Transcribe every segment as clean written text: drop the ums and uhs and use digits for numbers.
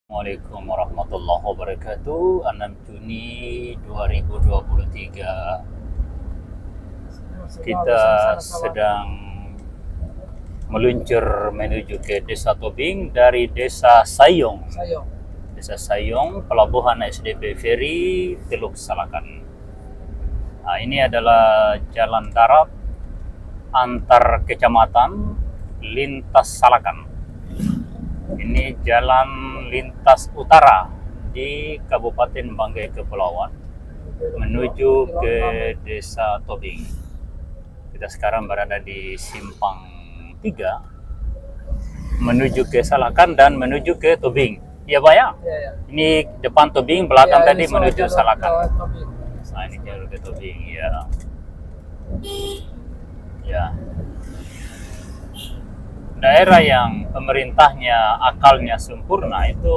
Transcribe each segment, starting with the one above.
Assalamualaikum warahmatullahi wabarakatuh. 6 Juni 2023. Kita sedang meluncur menuju ke Desa Tobing dari Desa Sayong. Desa Sayong, pelabuhan SDP Ferry Teluk Salakan. Nah, ini adalah jalan darat antar kecamatan lintas Salakan. Ini jalan lintas utara di Kabupaten Banggai Kepulauan menuju ke Desa Tobing. Kita sekarang berada di Simpang 3 menuju ke Salakan dan menuju ke Tobing. Iya, Pak ya? Ya. Ini depan Tobing, belakang Ya, tadi menuju Salakan. Tobing. Nah, ini jalur ke Tobing, ya. Ya. Daerah yang pemerintahnya akalnya sempurna itu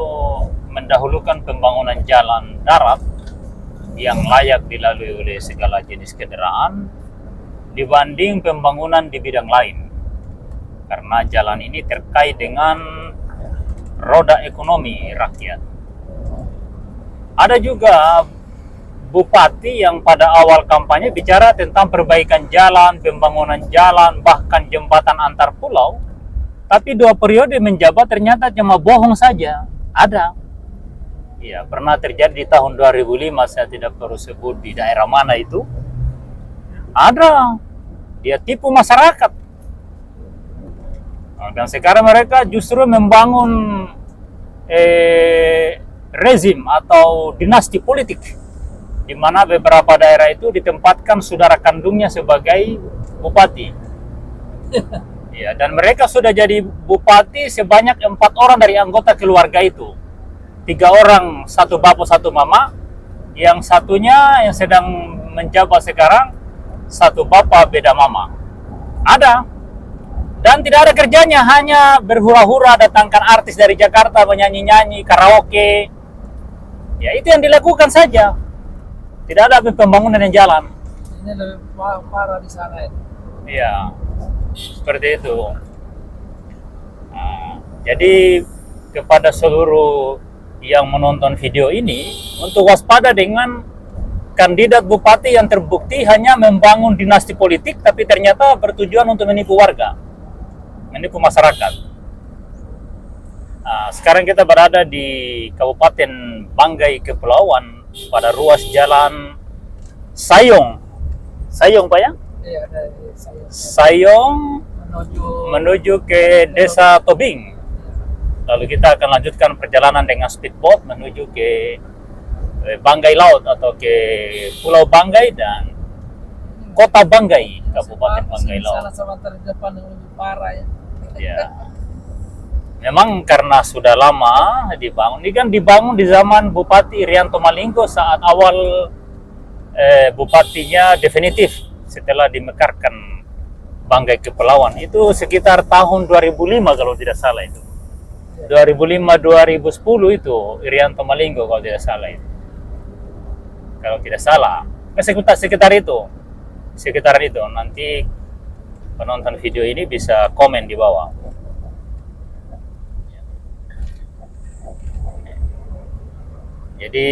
mendahulukan pembangunan jalan darat yang layak dilalui oleh segala jenis kendaraan dibanding pembangunan di bidang lain. Karena jalan ini terkait dengan roda ekonomi rakyat. Ada juga bupati yang pada awal kampanye bicara tentang perbaikan jalan, pembangunan jalan, bahkan jembatan antar pulau. Tapi 2 periode menjabat ternyata cuma bohong saja. Ada. Ya, pernah terjadi di tahun 2005, saya tidak perlu sebut di daerah mana itu. Ada. Dia tipu masyarakat. Dan sekarang mereka justru membangun rezim atau dinasti politik, di mana beberapa daerah itu ditempatkan saudara kandungnya sebagai bupati. Ya, dan mereka sudah jadi bupati sebanyak 4 orang dari anggota keluarga itu. 3 orang, 1 bapak 1 mama. Yang satunya yang sedang menjabat sekarang 1 bapak beda mama. Ada. Dan tidak ada kerjanya, hanya berhura-hura datangkan artis dari Jakarta menyanyi-nyanyi, karaoke. Ya, itu yang dilakukan saja. Tidak ada pembangunan yang jalan. Ini lebih parah di sana ya. Iya. Seperti itu. Nah, jadi kepada seluruh yang menonton video ini untuk waspada dengan kandidat bupati yang terbukti hanya membangun dinasti politik tapi ternyata bertujuan untuk menipu warga, menipu masyarakat. Nah, sekarang kita berada di Kabupaten Banggai Kepulauan pada ruas jalan Sayong. Sayong, Pak ya? Iya, dari Sayong menuju ke Desa Tobing. Lalu kita akan lanjutkan perjalanan dengan speedboat menuju ke Banggai Laut atau ke Pulau Banggai dan Kota Banggai, Kabupaten Banggai Laut. Salah sama terdepan yang lebih parah ya. Ya. Memang karena sudah lama dibangun. Ini kan dibangun di zaman Bupati Irianto Malinggo saat awal bupatinya definitif setelah dimekarkan Banggai Kepulauan. Itu sekitar tahun 2005 kalau tidak salah itu. 2005-2010 itu Irianto Malinggo kalau tidak salah itu. Kalau tidak salah, sekitar itu. Sekitaran itu. Nanti penonton video ini bisa komen di bawah. Jadi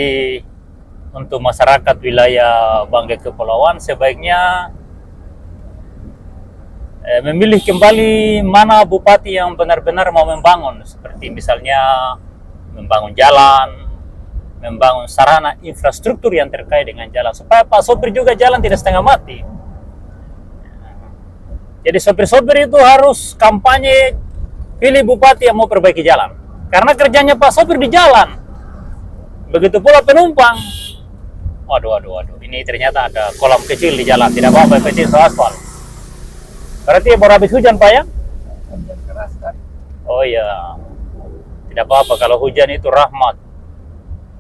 untuk masyarakat wilayah Banggai Kepulauan sebaiknya memilih kembali mana bupati yang benar-benar mau membangun, seperti misalnya membangun jalan, membangun sarana infrastruktur yang terkait dengan jalan, supaya Pak sopir juga jalan tidak setengah mati. Jadi sopir-sopir itu harus kampanye pilih bupati yang mau perbaiki jalan, karena kerjanya Pak sopir di jalan. Begitu pula penumpang. Waduh. Ini ternyata ada kolam kecil di jalan. Tidak apa-apa, kecil aspal. Berarti baru habis hujan, Pak ya? Hujan keras kan. Oh iya. Tidak apa-apa, kalau hujan itu rahmat.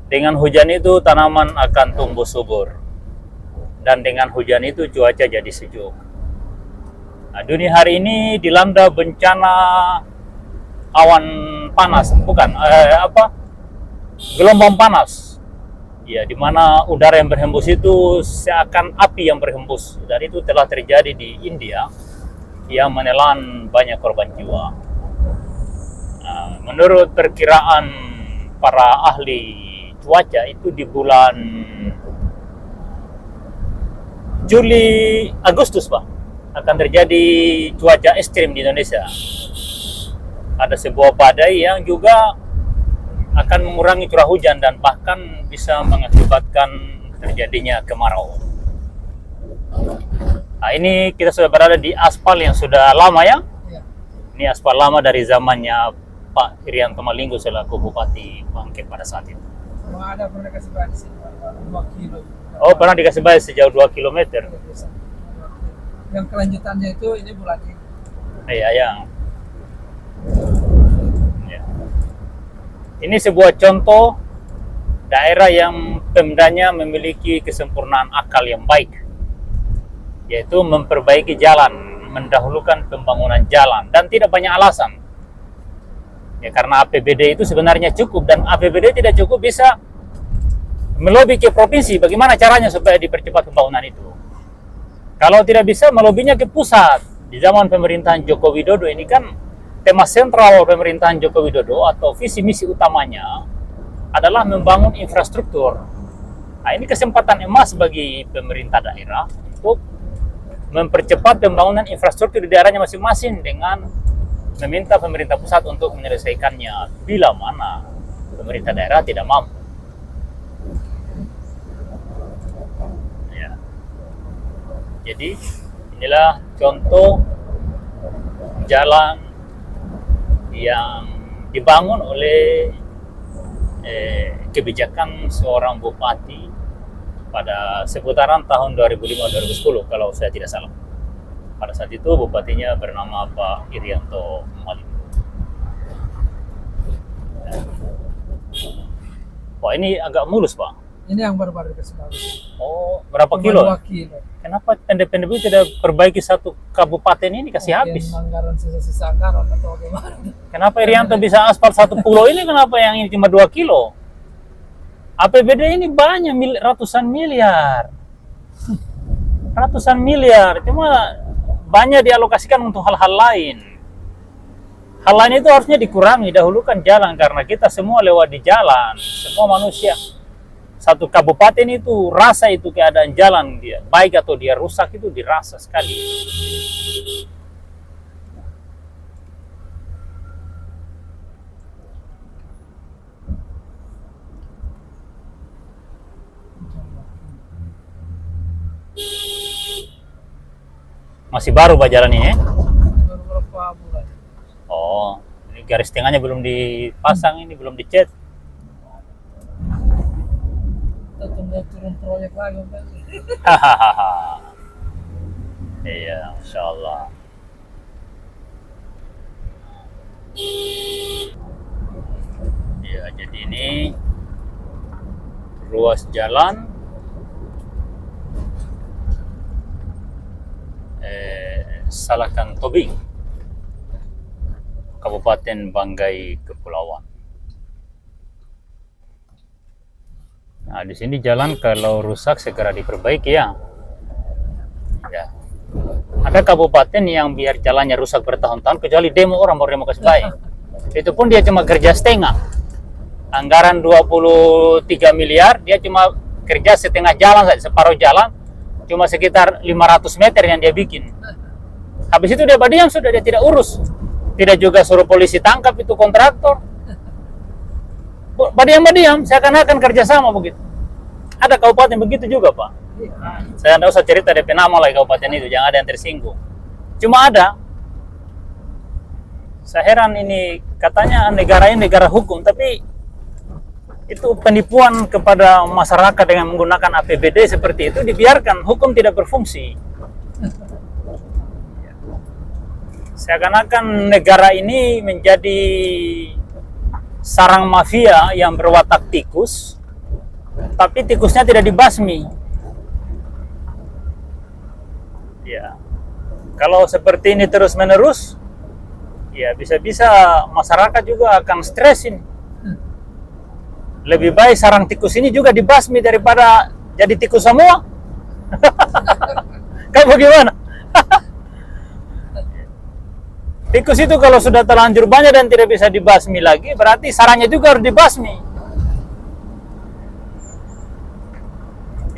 Dengan hujan itu tanaman akan tumbuh subur. Dan dengan hujan itu cuaca jadi sejuk. Nah, dunia hari ini dilanda bencana awan panas, bukan gelombang panas. Ya, di mana udara yang berhembus itu seakan api yang berhembus. Dan itu telah terjadi di India yang menelan banyak korban jiwa. Menurut perkiraan para ahli cuaca itu di bulan Juli Agustus Pak akan terjadi cuaca ekstrim di Indonesia. Ada sebuah badai yang juga akan mengurangi curah hujan dan bahkan bisa mengakibatkan terjadinya kemarau. Nah, ini kita sudah berada di aspal yang sudah lama ya. Ya. Ini aspal lama dari zamannya Pak Irianto Malinggo selaku Bupati Bangke pada saat itu. Memang ada pernah kasih bayar di sini 2 kilo. Oh, pernah dikasih bayar sejauh 2 km. Yang kelanjutannya itu ini bulan ini. Iya, ya. Ya. Ini sebuah contoh daerah yang pemdanya memiliki kesempurnaan akal yang baik, yaitu memperbaiki jalan, mendahulukan pembangunan jalan, dan tidak banyak alasan. Ya, karena APBD itu sebenarnya cukup, dan APBD tidak cukup bisa melobi ke provinsi bagaimana caranya supaya dipercepat pembangunan itu. Kalau tidak bisa, melobinya ke pusat. Di zaman pemerintahan Joko Widodo ini kan tema sentral pemerintahan Joko Widodo atau visi misi utamanya adalah membangun infrastruktur. Nah, ini kesempatan emas bagi pemerintah daerah untuk mempercepat pembangunan infrastruktur di daerahnya masing-masing dengan meminta pemerintah pusat untuk menyelesaikannya bila mana pemerintah daerah tidak mampu. Ya. Jadi inilah contoh jalan yang dibangun oleh kebijakan seorang bupati pada seputaran tahun 2005-2010 kalau saya tidak salah. Pada saat itu bupatinya bernama Pak Irianto Malinggo. Wah, ini agak mulus Pak. Ini yang baru-baru dikasih bayar. Oh, berapa Cuma kilo? 2 kilo. Kenapa pendek-pendek itu tidak perbaiki satu kabupaten ini kasih Mungkin habis? anggaran sisa-sisa anggaran atau bagaimana? Kenapa Irianto bisa aspal satu pulau ini, kenapa yang ini cuma 2 kilo? APBD ini banyak, ratusan miliar. Ratusan miliar, cuma banyak dialokasikan untuk hal-hal lain. Hal lain itu harusnya dikurangi, dahulukan jalan, karena kita semua lewat di jalan. Semua manusia. Satu kabupaten itu rasa itu keadaan jalan dia, baik atau dia rusak itu dirasa sekali. Masih baru Pak jalan ini ya? Baru berapa bulan? Oh, ini garis tengahnya belum dipasang, ini belum dicat. Kita tunggu turun proyek lagi kan? Hahaha. Iya, Masya Allah. Ya, jadi ini ruas jalan Salakan Tobing, Kabupaten Banggai Kepulauan. Nah, di sini jalan kalau rusak segera diperbaiki ya. Ya. Ada kabupaten yang biar jalannya rusak bertahun-tahun, kecuali demo orang baru demo kasih baik. Itu pun dia cuma kerja setengah. Anggaran 23 miliar, dia cuma kerja setengah jalan saja, separuh jalan, cuma sekitar 500 meter yang dia bikin. Habis itu dia diam sudah, dia tidak urus. Tidak juga suruh polisi tangkap itu kontraktor. Diam, seakan-akan kerjasama begitu. Ada kabupaten begitu juga Pak. Saya tidak usah cerita DP nama lagi kabupaten itu, jangan ada yang tersinggung. Cuma ada. Saya heran ini, katanya negara ini negara hukum, tapi itu penipuan kepada masyarakat dengan menggunakan APBD seperti itu, dibiarkan, hukum tidak berfungsi. Seakan-akan negara ini menjadi sarang mafia yang berwatak tikus, tapi tikusnya tidak dibasmi. Ya, kalau seperti ini terus-menerus, ya bisa-bisa masyarakat juga akan stres ini. Lebih baik sarang tikus ini juga dibasmi daripada jadi tikus semua. Kamu bagaimana? Tikus itu kalau sudah terlanjur banyak dan tidak bisa dibasmi lagi, berarti sarangnya juga harus dibasmi.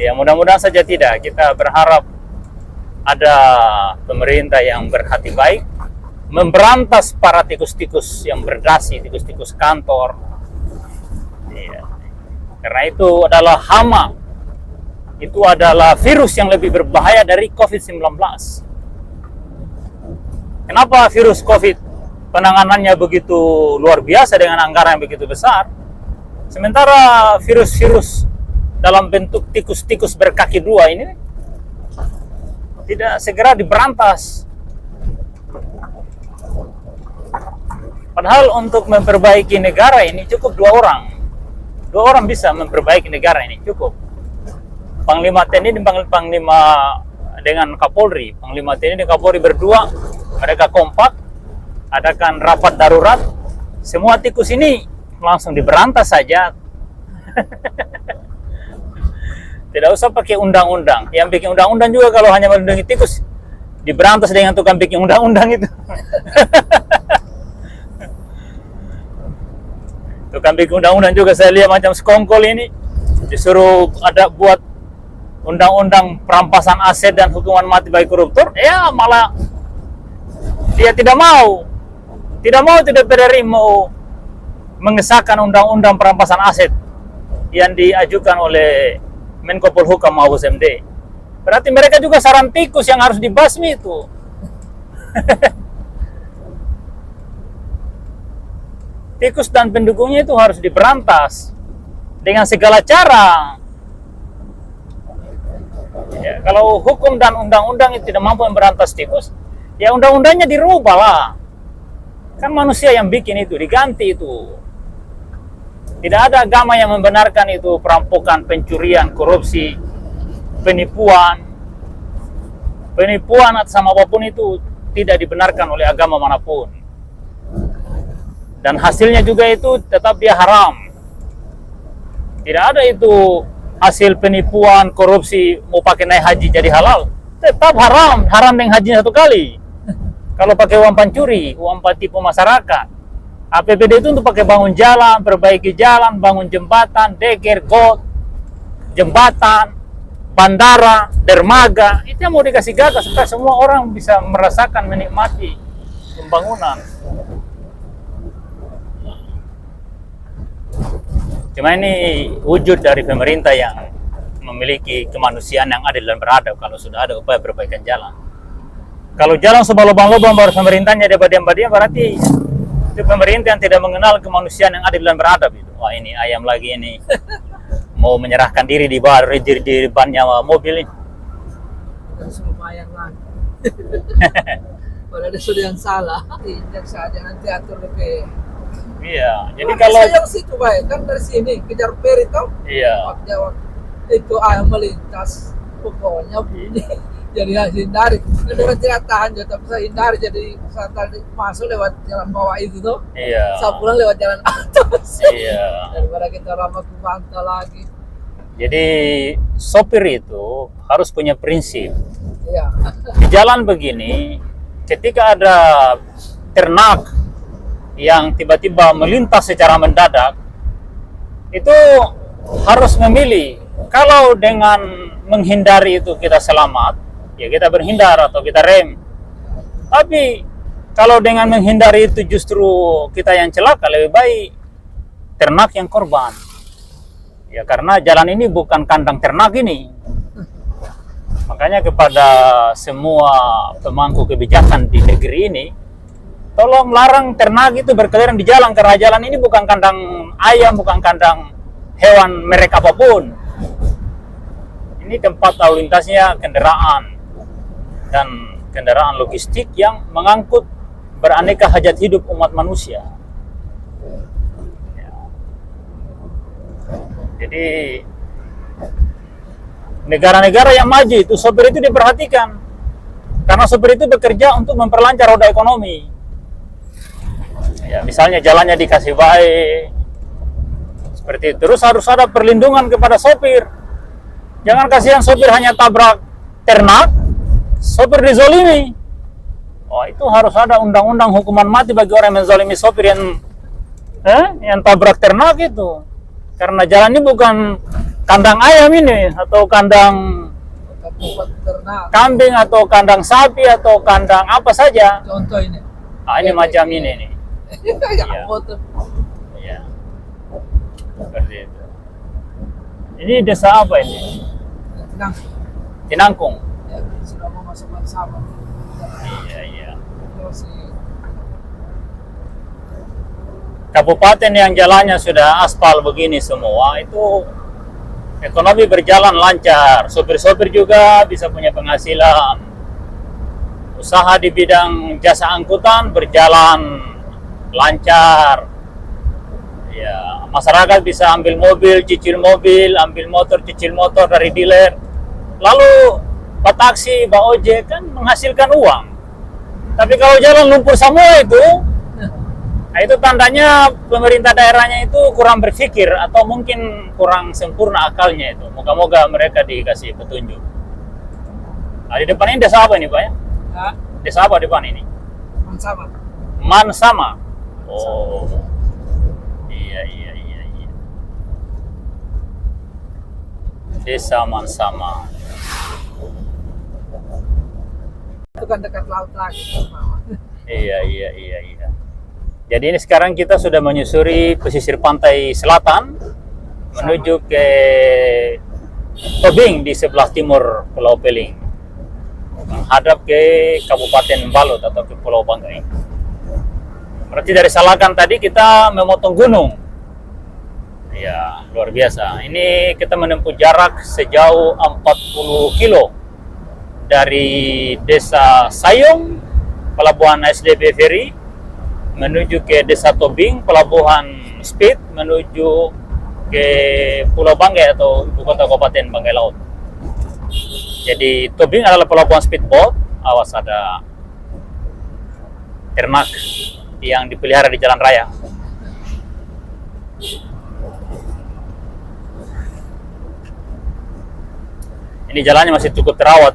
Ya, mudah-mudahan saja tidak. Kita berharap ada pemerintah yang berhati baik, memberantas para tikus-tikus yang berdasi, tikus-tikus kantor. Ya. Karena itu adalah hama. Itu adalah virus yang lebih berbahaya dari COVID-19. Kenapa virus COVID penanganannya begitu luar biasa dengan anggaran yang begitu besar? Sementara virus-virus dalam bentuk tikus-tikus berkaki dua ini tidak segera diberantas. Padahal untuk memperbaiki negara ini cukup 2 orang. 2 orang bisa memperbaiki negara ini, cukup. Panglima TNI dan Panglima dengan Kapolri. Panglima TNI dan Kapolri berdua, mereka kompak, adakan rapat darurat. Semua tikus ini langsung diberantas saja. Tidak usah pakai undang-undang. Yang bikin undang-undang juga kalau hanya melindungi tikus, diberantas dengan tukang bikin undang-undang itu. Tukang bikin undang-undang juga saya lihat macam sekongkol ini. Disuruh ada buat undang-undang perampasan aset dan hukuman mati bagi koruptor, ya malah dia tidak mau. Tidak mau, tidak DPR mau mengesahkan undang-undang perampasan aset yang diajukan oleh Menko Polhukam Mahfuz MD. Berarti mereka juga sarang tikus yang harus dibasmi itu. Tikus dan pendukungnya itu harus diberantas dengan segala cara. Ya, kalau hukum dan undang-undang itu tidak mampu memberantas tikus, ya undang-undangnya dirubah lah. Kan manusia yang bikin itu, diganti itu. Tidak ada agama yang membenarkan itu perampokan, pencurian, korupsi, penipuan. Penipuan atas sama apapun itu tidak dibenarkan oleh agama manapun. Dan hasilnya juga itu tetap dia haram. Tidak ada itu hasil penipuan, korupsi, mau pakai naik haji jadi halal. Tetap haram, haram dengan haji 1 kali. Kalau pakai uang pancuri, uang tipu masyarakat. APBD itu untuk pakai bangun jalan, perbaiki jalan, bangun jembatan, deker, got, jembatan, bandara, dermaga. Itu yang mau dikasih gagas supaya semua orang bisa merasakan, menikmati pembangunan. Cuma ini wujud dari pemerintah yang memiliki kemanusiaan yang adil dan beradab kalau sudah ada upaya perbaikan jalan. Kalau jalan sudah lubang-lubang baru pemerintahnya dia badiam-badiam, berarti itu pemerintah yang tidak mengenal kemanusiaan yang adil dan beradab itu. Wah, ini ayam lagi ini. Mau menyerahkan diri di bawah di bannya mobil ini. Harus membayar lagi. Padahal sudah yang salah. Injak saja nanti atur lebih. Iya, jadi kalau yang situ baik kan dari sini kejar peri tau. Iya. Itu ayam melintas. Pokoknya bunyi. Jadi harus hindari. Kalau tidak tahan jadi bisa hindari, jadi saat masuk lewat jalan bawah itu tuh. Iya. Saat pulang lewat jalan atas. Iya. Daripada kita lama ke pantai lagi. Jadi sopir itu harus punya prinsip. Iya. Di jalan begini, ketika ada ternak yang tiba-tiba melintas secara mendadak, itu harus memilih. Kalau dengan menghindari itu kita selamat, ya kita berhindar atau kita rem. Tapi kalau dengan menghindari itu justru kita yang celaka, lebih baik ternak yang korban. Ya karena jalan ini bukan kandang ternak ini. Makanya kepada semua pemangku kebijakan di negeri ini, tolong larang ternak itu berkeliaran di jalan, karena jalan ini bukan kandang ayam, bukan kandang hewan merek apapun. Ini tempat lalu lintasnya kendaraan dan kendaraan logistik yang mengangkut beraneka hajat hidup umat manusia. Ya. Jadi negara-negara yang maju itu sopir itu diperhatikan, karena sopir itu bekerja untuk memperlancar roda ekonomi. Ya, misalnya jalannya dikasih baik, seperti itu. Terus harus ada perlindungan kepada sopir. Jangan kasihan sopir hanya tabrak ternak, sopir dizolimi. Oh, itu harus ada undang-undang hukuman mati bagi orang yang menzolimi sopir yang tabrak ternak itu. Karena jalan ini bukan kandang ayam ini atau kandang tempat ternak. kambing atau kandang sapi atau kandang apa saja. Contoh ini. Ah, ini macam ini nih. Ya, Iya. foto. Iya. Seperti itu. Ini desa apa ini? Tenang. Tinangkung. Ya, sudah mau masuk bersama. Iya, iya. Terus Kabupaten yang jalannya sudah aspal begini semua itu ekonomi berjalan lancar, sopir-sopir juga bisa punya penghasilan, usaha di bidang jasa angkutan berjalan lancar, ya masyarakat bisa ambil mobil, cicil mobil, ambil motor, cicil motor dari dealer, lalu pak taksi, pak ojek kan menghasilkan uang. Tapi kalau jalan lumpur semua itu, nah, itu tandanya pemerintah daerahnya itu kurang berpikir atau mungkin kurang sempurna akalnya itu. Moga-moga mereka dikasih petunjuk. Nah, di depan ini desa apa ini, Pak ya? ya, Desa apa depan ini? sama. Mansama. Oh. Iya, iya, iya, iya. Desa Mansama. Itu kan dekat laut lagi. Iya, iya, iya, iya. Jadi ini sekarang kita sudah menyusuri pesisir pantai selatan menuju ke Tobing di sebelah timur Pulau Peling, menghadap ke Kabupaten Balut atau ke Pulau Banggai. Berarti dari Salakan tadi kita memotong gunung. Ya, luar biasa. Ini kita menempuh jarak sejauh 40 kilo dari Desa Sayung, Pelabuhan SDB Ferry, menuju ke Desa Tobing, Pelabuhan Speed, menuju ke Pulau Banggai atau ibu kota Kabupaten Banggai Laut. Jadi Tobing adalah pelabuhan speedboat, awas ada ternak yang dipelihara di jalan raya. Ini jalannya masih cukup terawat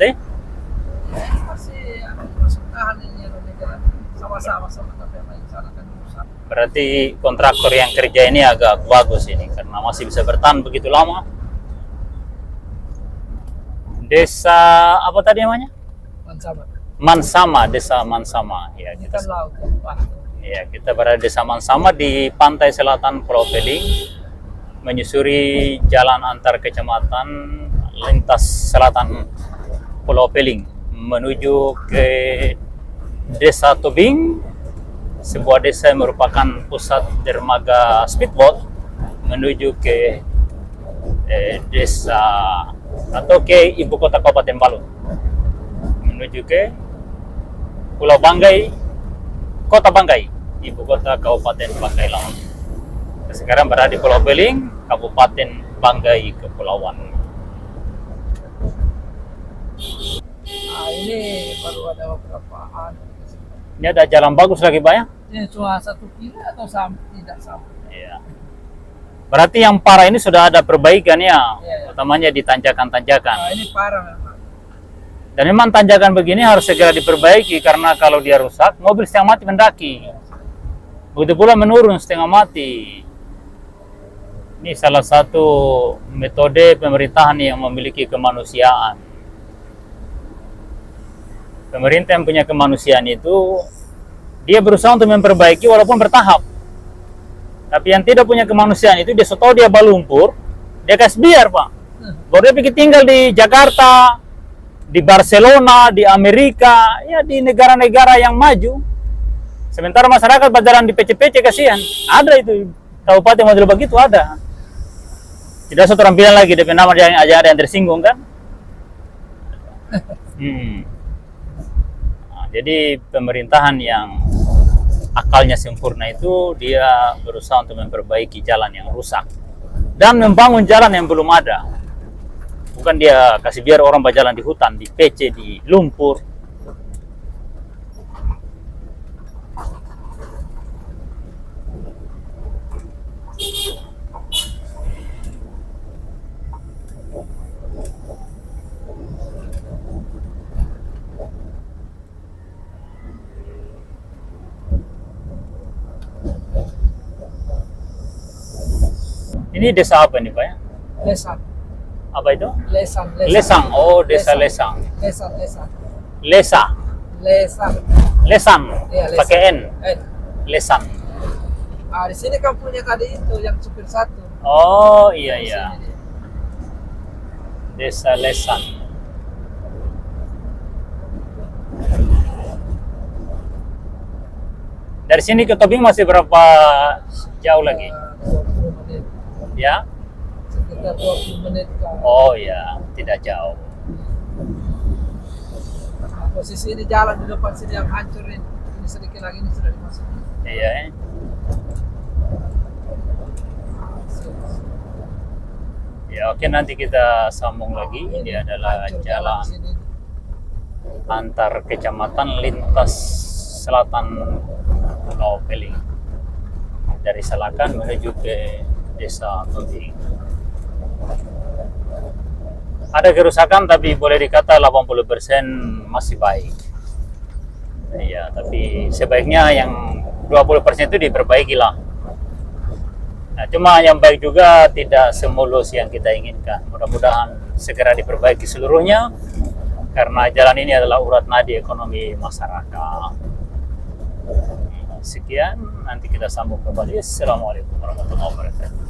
Masih masuk tahan ini jalan sama-sama tapi yang lain sana kan rusak. Berarti kontraktor yang kerja ini agak bagus ini karena masih bisa bertahan begitu lama. Desa apa tadi namanya? Sama. Mansama, Desa Mansama. Ya, Ini kita kan laut kan, pantai. ya, kita berada di Desa Mansama di pantai selatan Pulau Peling, menyusuri jalan antar kecamatan lintas selatan Pulau Peling menuju ke Desa Tobing, sebuah desa yang merupakan pusat dermaga speedboat menuju ke desa atau ke ibu kota Kabupaten Balut, menuju ke Pulau Banggai, Kota Banggai, ibu kota Kabupaten Banggai Laut. Sekarang berada di Pulau Peling, Kabupaten Banggai Kepulauan. Nah, ini baru ada beberapa Ini ada jalan bagus lagi, Pak ya? Ini cuma 1 kilo atau tidak sampai? Iya. Berarti yang parah ini sudah ada perbaikan ya, Iya. utamanya di tanjakan-tanjakan. Nah, ini parah memang. Dan memang tanjakan begini harus segera diperbaiki karena kalau dia rusak, mobil setengah mati mendaki. Begitu pula menurun setengah mati. Ini salah satu metode pemerintahan yang memiliki kemanusiaan. Pemerintah yang punya kemanusiaan itu, dia berusaha untuk memperbaiki walaupun bertahap. Tapi yang tidak punya kemanusiaan itu, dia tahu dia balumpur, dia kasih biar, Pak. Baru dia pikir tinggal di Jakarta, di Barcelona, di Amerika, ya di negara-negara yang maju. Sementara masyarakat berjalan di PC-PC, kasihan. Ada itu, kabupaten model begitu ada. Tidak satu tampilan lagi, DP nama dia aja ada yang tersinggung kan. Nah, jadi pemerintahan yang akalnya sempurna itu, dia berusaha untuk memperbaiki jalan yang rusak dan membangun jalan yang belum ada. Bukan dia kasih biar orang berjalan di hutan, di PC, di lumpur. Ini desa apa nih, Pak ya? Desa. Apa itu? Lesang. Lesang. Oh, desa Lesang. Lesang. Lesa. Lesang. Lesan. Iya, Lesang. Pakai N. N. Lesan. Ah, di sini kampungnya tadi itu yang supir satu. Oh, iya Di iya. sini dia. Desa Lesan. Dari sini ke Tobing masih berapa jauh lagi? 20 menit. Ya? Sekitar 20 menit kan. Oh ya, tidak jauh. Nah, posisi ini jalan di depan sini yang hancur ini. Ini sedikit lagi ini sudah dimasuki. Iya. Ya, oke, nanti kita sambung lagi. Ini adalah Hancur jalan sini. antar kecamatan lintas selatan Pulau Peling. Dari Salakan menuju ke Desa Tobing. Ada kerusakan tapi boleh dikata 80% masih baik. Iya, tapi sebaiknya yang 20% itu diperbaiki lah. Nah, cuma yang baik juga tidak semulus yang kita inginkan. Mudah-mudahan segera diperbaiki seluruhnya karena jalan ini adalah urat nadi ekonomi masyarakat. Sekian, nanti kita sambung kembali. Assalamualaikum warahmatullahi wabarakatuh.